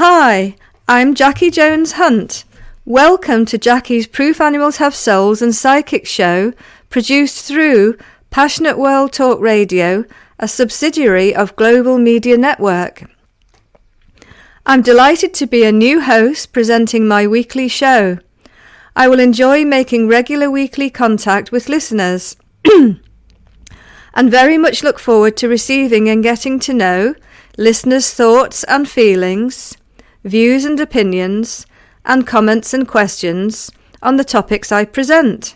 Hi, I'm Jackie Jones Hunt. Welcome to Jackie's Proof Animals Have Souls and Psychic show, produced through Passionate World Talk Radio, a subsidiary of Global Media Network. I'm delighted to be a new host presenting my weekly show. I will enjoy making regular weekly contact with listeners and very much look forward to receiving and getting to know listeners' thoughts and feelings, views and opinions, and comments and questions on the topics I present.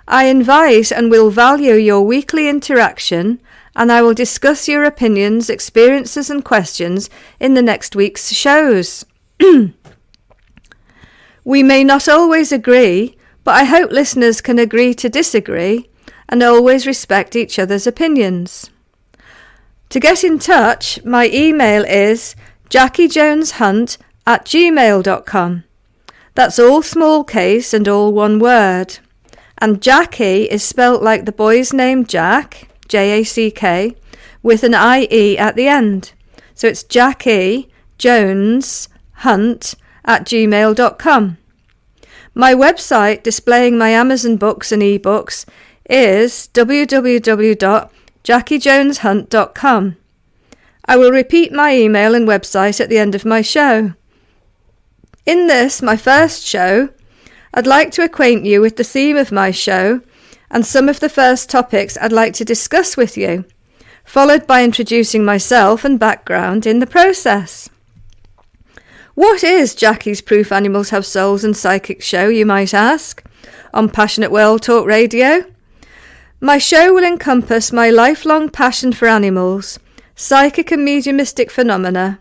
I invite and will value your weekly interaction, and I will discuss your opinions, experiences and questions in the next week's shows. We may not always agree, but I hope listeners can agree to disagree and always respect each other's opinions. To get in touch, my email is jackiejoneshunt@gmail.com. That's all small case and all one word. And Jackie is spelt like the boy's name Jack, J-A-C-K, with an I-E at the end. So it's jackiejoneshunt@gmail.com. My website displaying my Amazon books and ebooks is www.jackiejoneshunt.com. I will repeat my email and website at the end of my show. In this, my first show, I'd like to acquaint you with the theme of my show and some of the first topics I'd like to discuss with you, followed by introducing myself and background in the process. What is Jackie's Proof Animals Have Souls and Psychic show, you might ask, on Passionate World Talk Radio? My show will encompass my lifelong passion for animals, psychic and mediumistic phenomena,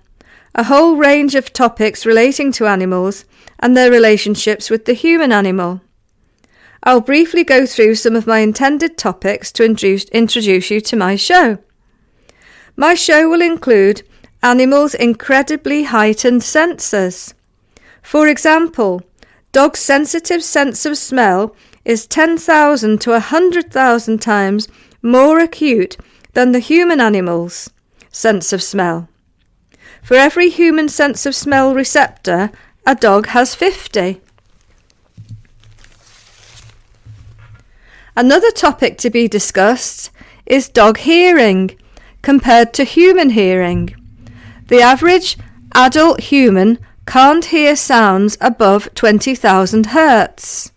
a whole range of topics relating to animals and their relationships with the human animal. I'll briefly go through some of my intended topics to introduce you to my show. My show will include animals' incredibly heightened senses. For example, dogs' sensitive sense of smell is 10,000 to 100,000 times more acute than the human animal's sense of smell. For every human sense of smell receptor, a dog has 50. Another topic to be discussed is dog hearing compared to human hearing. The average adult human can't hear sounds above 20,000 hertz.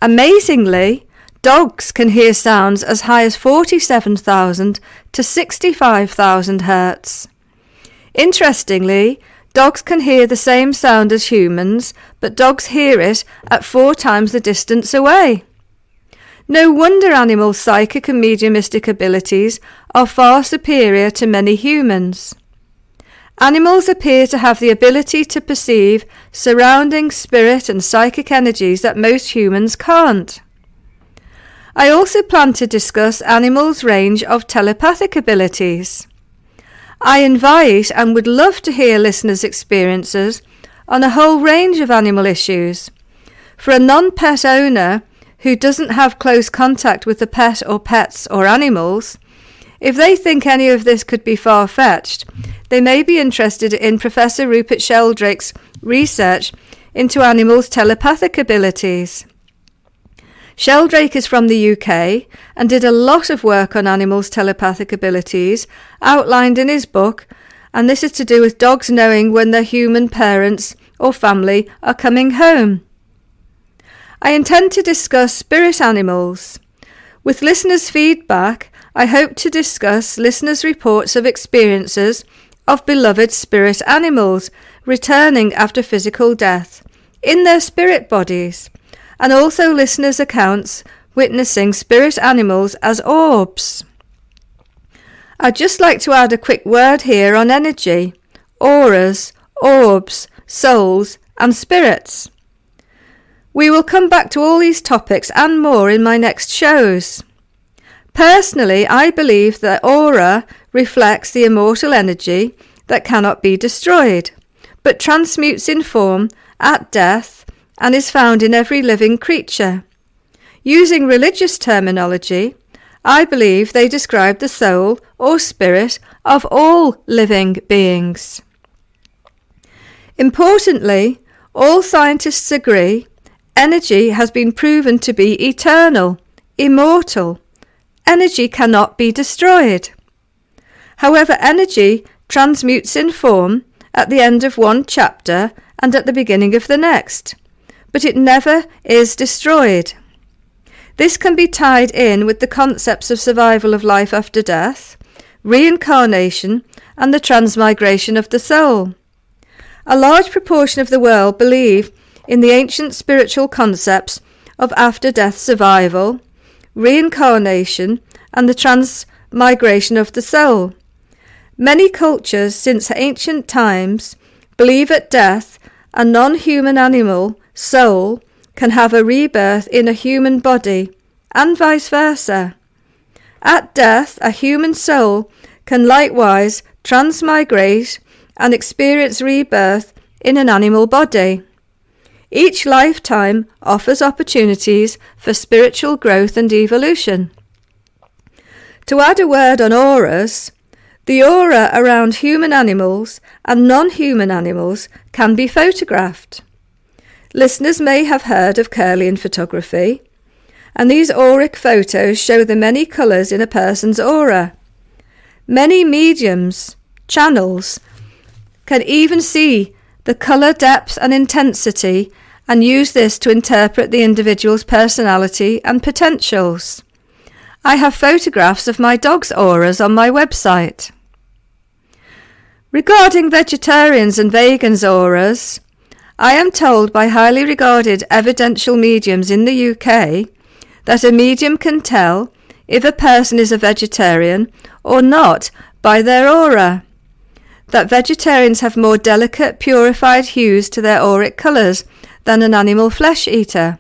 Amazingly, dogs can hear sounds as high as 47,000 to 65,000 hertz. Interestingly, dogs can hear the same sound as humans, but dogs hear it at 4 times the distance away. No wonder animals' psychic and mediumistic abilities are far superior to many humans. Animals appear to have the ability to perceive surrounding spirit and psychic energies that most humans can't. I also plan to discuss animals' range of telepathic abilities. I invite and would love to hear listeners' experiences on a whole range of animal issues. For a non-pet owner who doesn't have close contact with the pet or pets or animals, if they think any of this could be far-fetched, they may be interested in Professor Rupert Sheldrake's research into animals' telepathic abilities. Sheldrake is from the UK and did a lot of work on animals' telepathic abilities outlined in his book, and this is to do with dogs knowing when their human parents or family are coming home. I intend to discuss spirit animals. With listeners' feedback, I hope to discuss listeners' reports of experiences of beloved spirit animals returning after physical death in their spirit bodies, and also listeners' accounts witnessing spirit animals as orbs. I'd just like to add a quick word here on energy, auras, orbs, souls, and spirits. We will come back to all these topics and more in my next shows. Personally, I believe that aura reflects the immortal energy that cannot be destroyed, but transmutes in form at death and is found in every living creature. Using religious terminology, I believe they describe the soul or spirit of all living beings. Importantly, all scientists agree energy has been proven to be eternal, immortal. Energy cannot be destroyed. However, energy transmutes in form at the end of one chapter and at the beginning of the next, but it never is destroyed. This can be tied in with the concepts of survival of life after death, reincarnation, and the transmigration of the soul. A large proportion of the world believe in the ancient spiritual concepts of after-death survival, reincarnation, and the transmigration of the soul. Many cultures since ancient times believe at death a non-human animal soul can have a rebirth in a human body, and vice versa. At death, a human soul can likewise transmigrate and experience rebirth in an animal body. Each lifetime offers opportunities for spiritual growth and evolution. To add a word on auras, the aura around human animals and non-human animals can be photographed. Listeners may have heard of Kirlian photography, and these auric photos show the many colours in a person's aura. Many mediums, channels, can even see the colour depth and intensity and use this to interpret the individual's personality and potentials. I have photographs of my dog's auras on my website. Regarding vegetarians and vegans' auras, I am told by highly regarded evidential mediums in the UK that a medium can tell if a person is a vegetarian or not by their aura, that vegetarians have more delicate, purified hues to their auric colours than an animal flesh eater.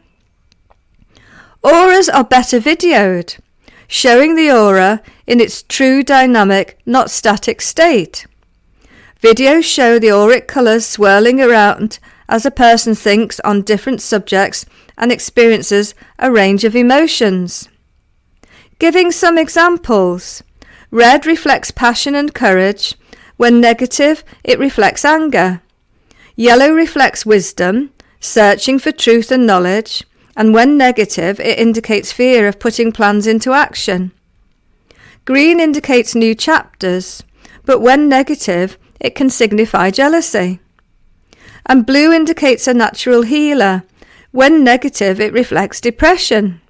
Auras are better videoed, showing the aura in its true dynamic, not static state. Videos show the auric colours swirling around as a person thinks on different subjects and experiences a range of emotions. Giving some examples, red reflects passion and courage. When negative, it reflects anger. Yellow reflects wisdom, searching for truth and knowledge, and when negative, it indicates fear of putting plans into action. Green indicates new chapters, but when negative, it can signify jealousy. And blue indicates a natural healer. When negative, it reflects depression.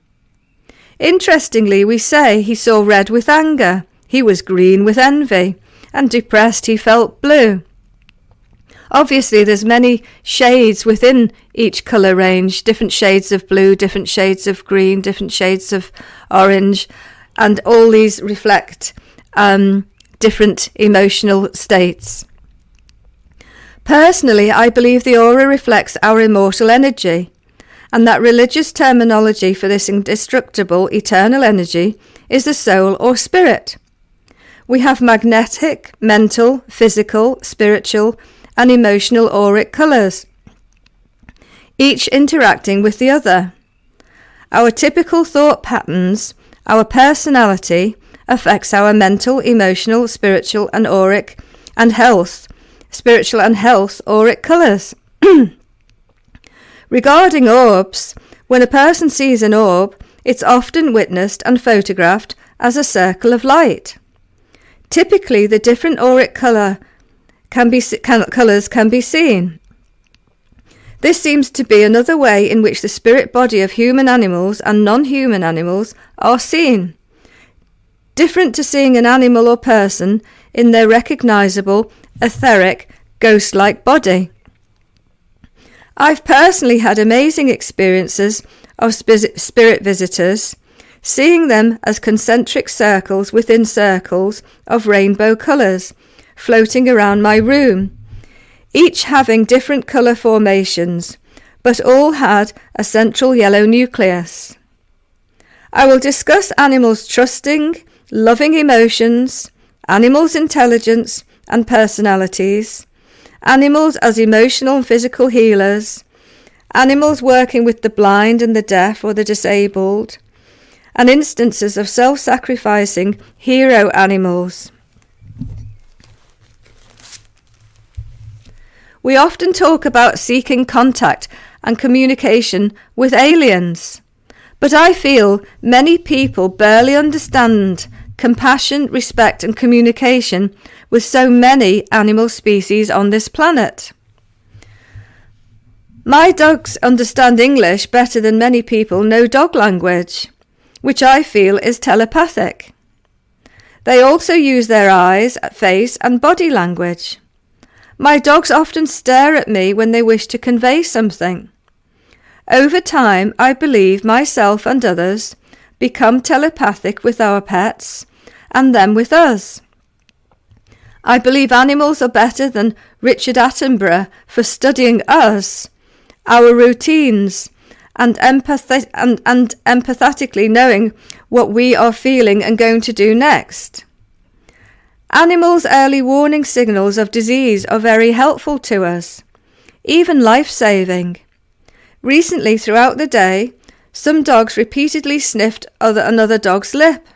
Interestingly, we say he saw red with anger, he was green with envy, and depressed he felt blue. Obviously, there's many shades within each colour range, different shades of blue, different shades of green, different shades of orange, and all these reflect different emotional states. Personally, I believe the aura reflects our immortal energy, and that religious terminology for this indestructible, eternal energy is the soul or spirit. We have magnetic, mental, physical, spiritual, and emotional auric colours, each interacting with the other. Our typical thought patterns, our personality, affects our mental, emotional, spiritual, and auric and health, spiritual and health auric colours. Regarding orbs, when a person sees an orb, it's often witnessed and photographed as a circle of light. Typically, the different auric colours can be seen. This seems to be another way in which the spirit body of human animals and non-human animals are seen, different to seeing an animal or person in their recognisable, etheric, ghost-like body. I've personally had amazing experiences of spirit visitors, seeing them as concentric circles within circles of rainbow colours floating around my room, each having different colour formations, but all had a central yellow nucleus. I will discuss animals' trusting, loving emotions, animals' intelligence and personalities, animals as emotional and physical healers, animals working with the blind and the deaf or the disabled, and instances of self-sacrificing hero animals. We often talk about seeking contact and communication with aliens, but I feel many people barely understand compassion, respect and communication with so many animal species on this planet. My dogs understand English better than many people know dog language, which I feel is telepathic. They also use their eyes, face and body language. My dogs often stare at me when they wish to convey something. Over time, I believe myself and others become telepathic with our pets and them with us. I believe animals are better than Richard Attenborough for studying us, our routines, and empathetically knowing what we are feeling and going to do next. Animals' early warning signals of disease are very helpful to us, even life-saving. Recently, throughout the day, some dogs repeatedly sniffed another dog's lip.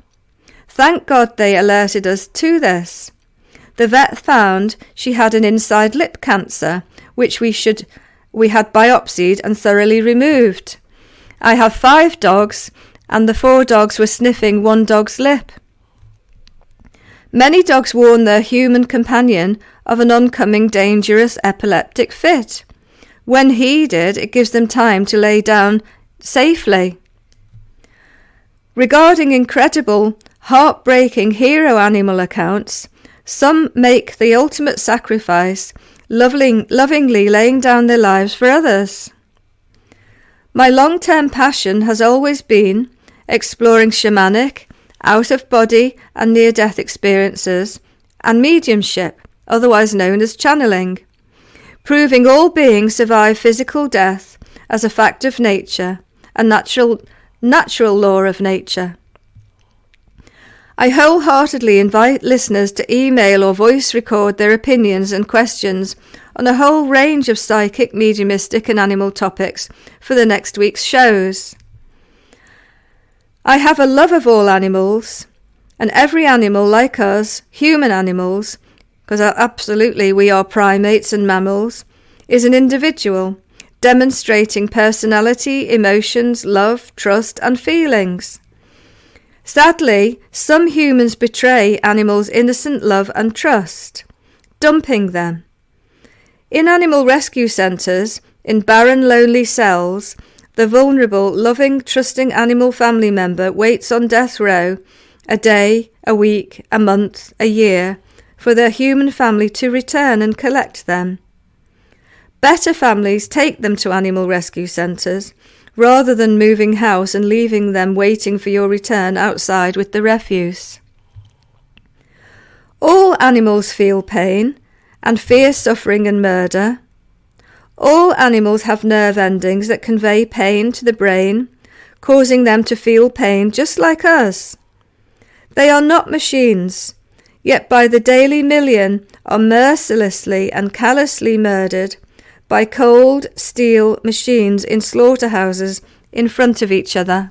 Thank God they alerted us to this. The vet found she had an inside lip cancer, which we had biopsied and thoroughly removed. I have 5 dogs, and the 4 dogs were sniffing one dog's lip. Many dogs warn their human companion of an oncoming dangerous epileptic fit. When heeded, it gives them time to lay down safely. Regarding incredible, heartbreaking hero animal accounts, some make the ultimate sacrifice, lovingly laying down their lives for others. My long-term passion has always been exploring shamanic, out-of-body and near-death experiences, and mediumship, otherwise known as channeling, proving all beings survive physical death as a fact of nature, a natural law of nature. I wholeheartedly invite listeners to email or voice record their opinions and questions on a whole range of psychic, mediumistic and animal topics for the next week's shows. I have a love of all animals, and every animal like us, human animals, because absolutely we are primates and mammals, is an individual, demonstrating personality, emotions, love, trust and feelings. Sadly, some humans betray animals' innocent love and trust, dumping them. In animal rescue centres, in barren, lonely cells, the vulnerable, loving, trusting animal family member waits on death row a day, a week, a month, a year, for their human family to return and collect them. Better families take them to animal rescue centres, rather than moving house and leaving them waiting for your return outside with the refuse. All animals feel pain and fear suffering and murder. All animals have nerve endings that convey pain to the brain, causing them to feel pain just like us. They are not machines, yet by the daily million are mercilessly and callously murdered by cold steel machines in slaughterhouses in front of each other.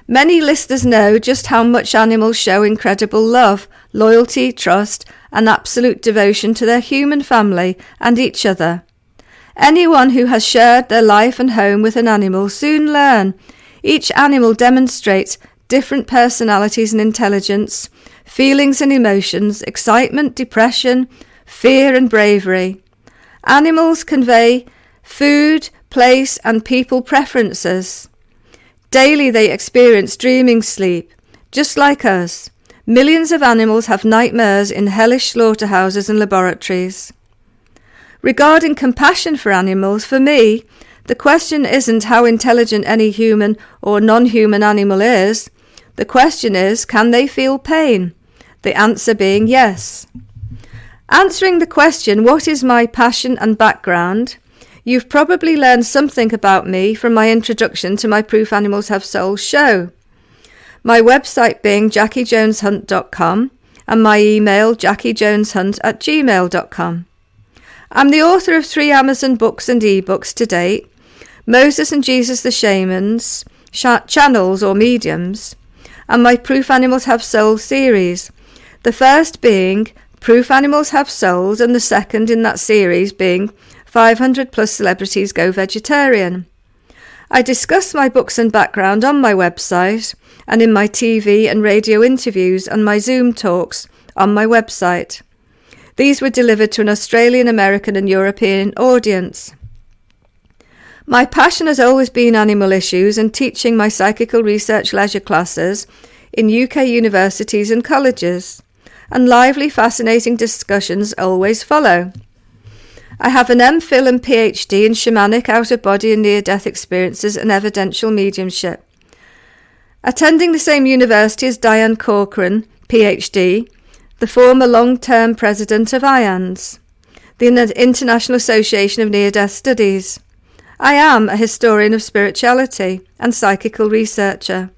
Many listeners know just how much animals show incredible love, loyalty, trust, and absolute devotion to their human family and each other. Anyone who has shared their life and home with an animal soon learn each animal demonstrates different personalities and intelligence, feelings and emotions, excitement, depression, fear and bravery. Animals convey food, place and people preferences. Daily they experience dreaming sleep, just like us. Millions of animals have nightmares in hellish slaughterhouses and laboratories. Regarding compassion for animals, for me, the question isn't how intelligent any human or non-human animal is. The question is, can they feel pain? The answer being yes. Answering the question, what is my passion and background? You've probably learned something about me from my introduction to my Proof Animals Have Souls show. My website being JackieJonesHunt.com and my email JackieJonesHunt@gmail.com. I'm the author of 3 Amazon books and ebooks to date, Moses and Jesus the Shamans, channels or mediums, and my Proof Animals Have Souls series, the first being Proof Animals Have Souls, and the second in that series being 500 plus celebrities go vegetarian. I discuss my books and background on my website and in my TV and radio interviews and my Zoom talks on my website. These were delivered to an Australian, American and European audience. My passion has always been animal issues and teaching my psychical research leisure classes in UK universities and colleges, and lively, fascinating discussions always follow. I have an MPhil and PhD in shamanic, out-of-body and near-death experiences and evidential mediumship. Attending the same university as Diane Corcoran, PhD, the former long-term president of IANDS, the International Association of Near-Death Studies. I am a historian of spirituality and psychical researcher.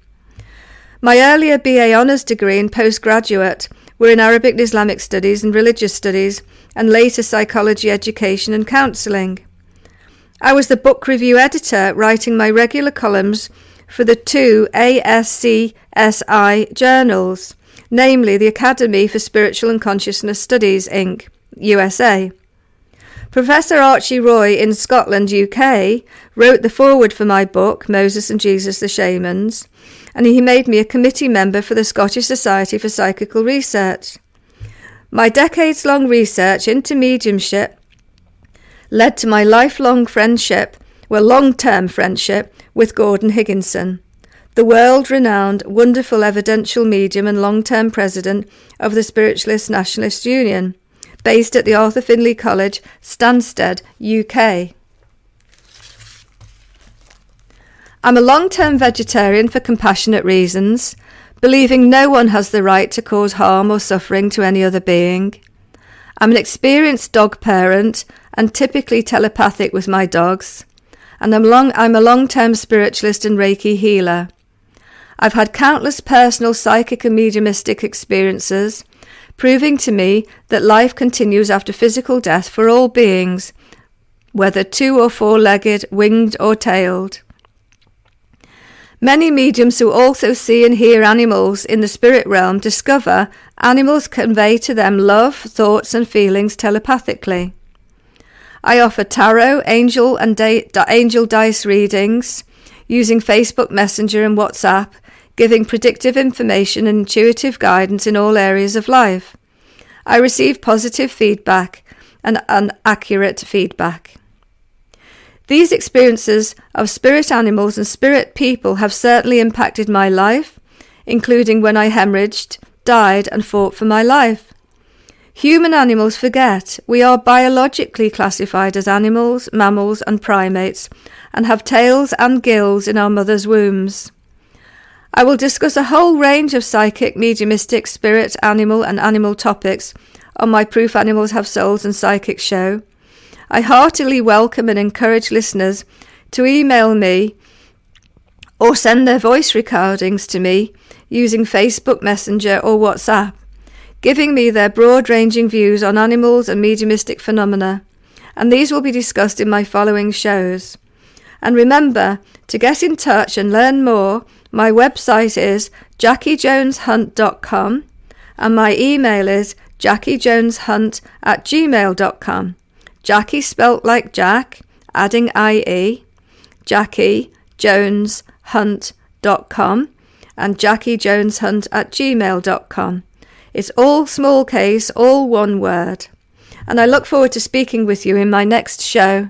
My earlier BA Honours degree and postgraduate were in Arabic and Islamic studies and religious studies, and later psychology education and counselling. I was the book review editor, writing my regular columns for the two ASCSI journals, namely the Academy for Spiritual and Consciousness Studies, Inc., USA. Professor Archie Roy in Scotland, UK, wrote the foreword for my book, Moses and Jesus the Shamans, and he made me a committee member for the Scottish Society for Psychical Research. My decades-long research into mediumship led to my long-term friendship with Gordon Higginson, the world-renowned, wonderful evidential medium and long-term president of the Spiritualist Nationalist Union, based at the Arthur Findlay College, Stansted, UK. I'm a long-term vegetarian for compassionate reasons, believing no one has the right to cause harm or suffering to any other being. I'm an experienced dog parent and typically telepathic with my dogs, and I'm a long-term spiritualist and Reiki healer. I've had countless personal psychic and mediumistic experiences, proving to me that life continues after physical death for all beings, whether 2- or 4-legged, winged or tailed. Many mediums who also see and hear animals in the spirit realm discover animals convey to them love, thoughts and feelings telepathically. I offer tarot, angel dice readings using Facebook Messenger and WhatsApp, giving predictive information and intuitive guidance in all areas of life. I receive positive feedback and accurate feedback. These experiences of spirit animals and spirit people have certainly impacted my life, including when I hemorrhaged, died and fought for my life. Human animals forget we are biologically classified as animals, mammals and primates, and have tails and gills in our mother's wombs. I will discuss a whole range of psychic, mediumistic, spirit, animal and animal topics on my Proof Animals Have Souls and Psychic show. I heartily welcome and encourage listeners to email me or send their voice recordings to me using Facebook Messenger or WhatsApp, giving me their broad-ranging views on animals and mediumistic phenomena, and these will be discussed in my following shows. And remember, to get in touch and learn more, my website is JackieJonesHunt.com and my email is JackieJonesHunt@gmail.com. Jackie spelt like Jack, adding IE, JackieJonesHunt.com and JackieJonesHunt@gmail.com. It's all small case, all one word. And I look forward to speaking with you in my next show.